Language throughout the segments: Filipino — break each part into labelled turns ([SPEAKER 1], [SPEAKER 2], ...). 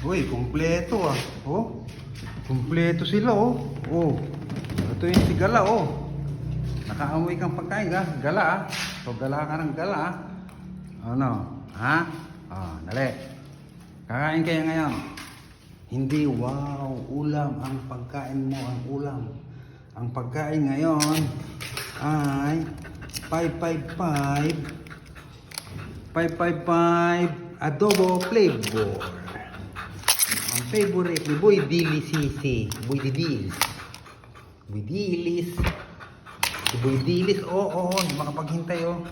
[SPEAKER 1] Uy, kumpleto ah. Oh. Kumpleto sila oh. Oh. Ito yung si Gala oh. Nakaamoy kang pagkain ka. Gala ah. So gala ka ng gala ah. Ano? Ha? Oh, dali. Kakain kayo ngayon. Hindi wow, ulam ang pagkain mo, ang ulam. Ang pagkain ngayon ay 555 adobo flavor. Ang favorite ni Boy Dili Sisi. Boy Dilis. Boy Dilis. Si Boy Dilis. Oo, hindi makapaghintay oh.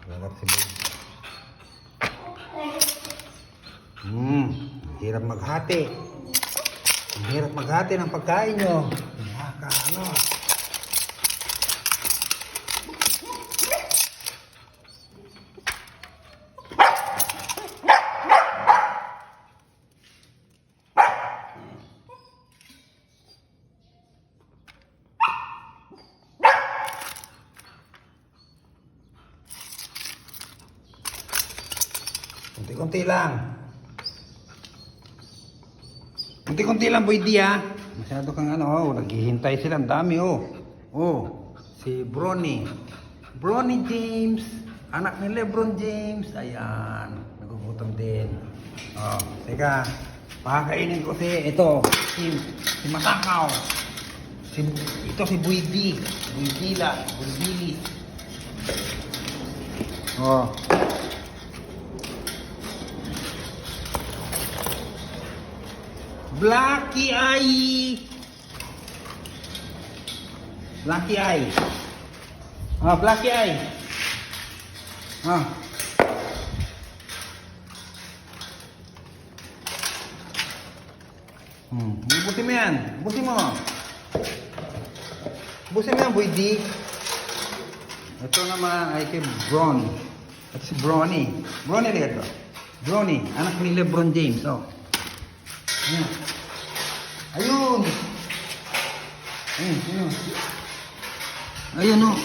[SPEAKER 1] Sarap si Boy. Hirap maghati. Ang hirap maghati ng pagkain nyo. Nakakaano. Kunti-kunti lang. Kunti-kunti lang, Boy D ha. Masyado kang ano, oh, naghihintay sila. Ang dami oh. Oh, si Bronny. Bronny James. Anak ni Lebron James. Ayan. Nagugutom din. Oh, teka. Pakakainin ko ito. Si Masakaw. Ito si Boy D. Boy Dila. Boy Dili. Oh. Blacky Eye. Blacky Eye. Ah, Blacky Eye. Ah. Buti mo yan. Buti mo. Buti mo yan, Boy D. Ito naman ay kay Bron. Ito si Bronny. Bronny lihat ko. Bronny, anak ni Lebron James. Oh. Ayan. Ayun. Ayun. Ayun. Ayun oh.